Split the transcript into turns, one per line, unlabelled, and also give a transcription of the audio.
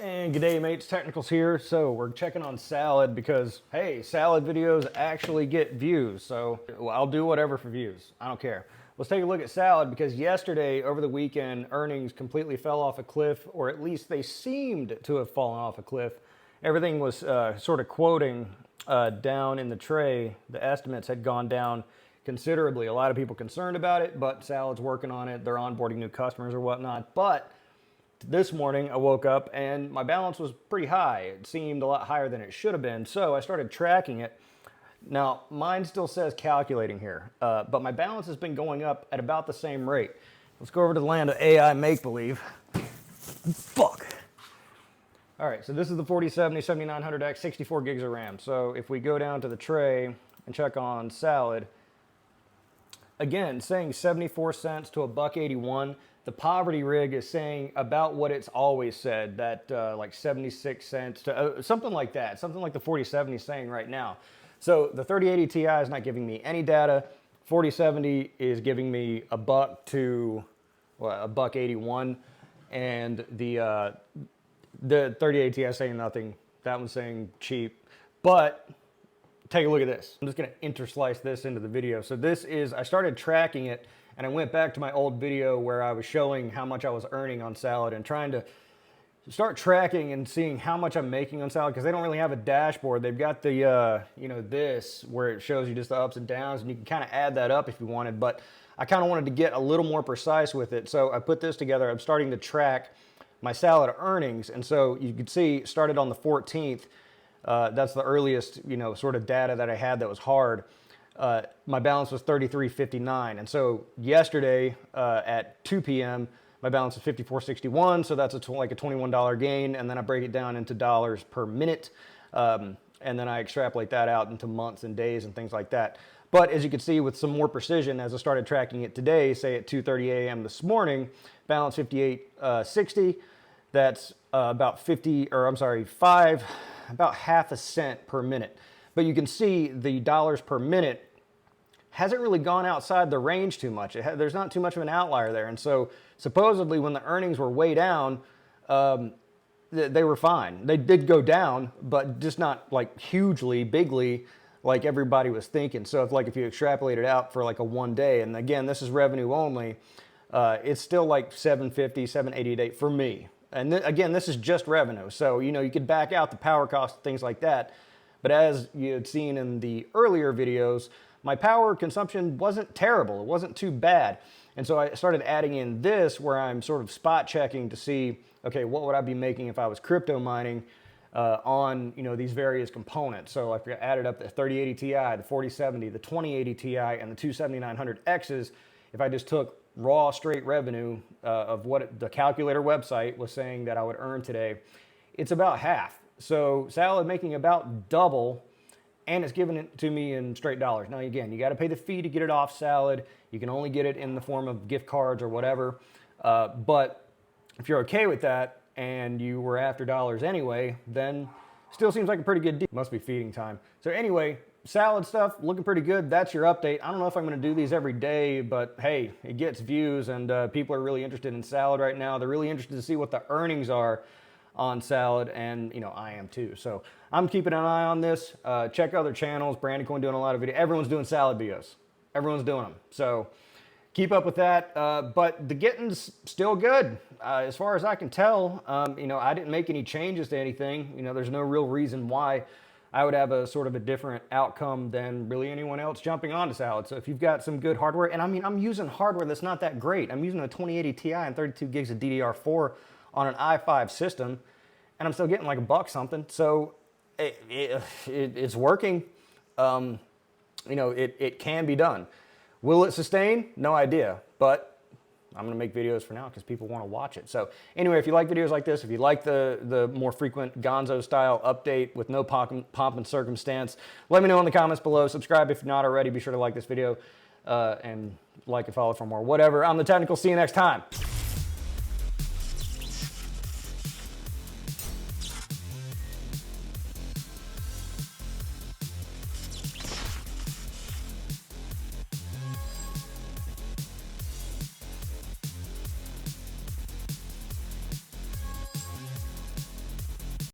And g'day mates, Technicals here. So we're checking on salad because, hey, salad videos actually get views. So I'll do whatever for views. I don't care. Let's take a look at salad because yesterday, over the weekend, earnings completely fell off a cliff, or at least they seemed to have fallen off a cliff. Everything was sort of quoting down in the tray. The estimates had gone down considerably. A lot of people concerned about it, but salad's working on it. They're onboarding new customers or whatnot. But this morning I woke up and my balance was pretty high. It seemed a lot higher than it should have been. So I started tracking it. Now mine still says calculating here, but my balance has been going up at about the same rate. Let's go over to the land of AI make-believe. Fuck. All right, so this is the 4070 7900X, 64 gigs of RAM. So if we go down to the tray and check on salad, again, saying 74 cents to $1.81. The poverty rig is saying about what it's always said, that like 76 cents to something like that, something like the 4070 is saying right now. So the 3080 Ti is not giving me any data. 4070 is giving me $1 to $1.81, and the 3080 Ti is saying nothing. That one's saying cheap, but take a look at this. I'm just gonna interslice this into the video. So this is, I started tracking it and I went back to my old video where I was showing how much I was earning on salad and trying to start tracking and seeing how much I'm making on salad, because they don't really have a dashboard. They've got the, you know, this where it shows you just the ups and downs, and you can kind of add that up if you wanted, but I kind of wanted to get a little more precise with it. So I put this together. I'm starting to track my salad earnings. And so you can see, started on the 14th, that's the earliest, you know, sort of data that I had that was hard. My balance was $33.59, and so yesterday at 2 p.m. my balance is $54.61, so that's like a $21 gain, and then I break it down into dollars per minute, and then I extrapolate that out into months and days and things like that. But as you can see with some more precision, as I started tracking it today, say at 2:30 a.m. this morning, balance $58.60. That's about about half a cent per minute. But you can see the dollars per minute hasn't really gone outside the range too much. There's not too much of an outlier there. And so supposedly when the earnings were way down, they were fine. They did go down, but just not like hugely, bigly, like everybody was thinking. So if you extrapolate it out for like a 1 day, and again, this is revenue only, it's still like 750, 788 for me. And again, this is just revenue. So, you know, you could back out the power cost, things like that. But as you had seen in the earlier videos, my power consumption wasn't terrible. It wasn't too bad. And so I started adding in this where I'm sort of spot checking to see, okay, what would I be making if I was crypto mining on, you know, these various components. So I added up the 3080 Ti, the 4070, the 2080 Ti, and the 27900Xs. If I just took raw straight revenue of what the calculator website was saying that I would earn today, it's about half. So salad making about double, and it's giving it to me in straight dollars. Now again, you got to pay the fee to get it off salad. You can only get it in the form of gift cards or whatever. But if you're okay with that and you were after dollars anyway, then still seems like a pretty good deal. Must be feeding time. So anyway, salad stuff looking pretty good. That's your update. I don't know if I'm going to do these every day, but hey, it gets views, and people are really interested in salad right now. They're really interested to see what the earnings are on salad, and you know, I am too. So I'm keeping an eye on this. Check other channels. Brandy Coin doing a lot of videos. Everyone's doing salad videos. Everyone's doing them. So keep up with that. But the getting's still good. As far as I can tell, you know, I didn't make any changes to anything. You know, there's no real reason why I would have a sort of a different outcome than really anyone else jumping onto salad. So if you've got some good hardware, and I mean, I'm using hardware that's not that great. I'm using a 2080 Ti and 32 gigs of DDR4 on an i5 system, and I'm still getting like $1 something. So it's working. You know, it can be done. Will it sustain? No idea, but I'm gonna make videos for now because people wanna watch it. So anyway, if you like videos like this, if you like the more frequent Gonzo style update with no pomp and circumstance, let me know in the comments below. Subscribe if you're not already. Be sure to like this video and like and follow for more. Whatever. I'm The Technicals. See you next time.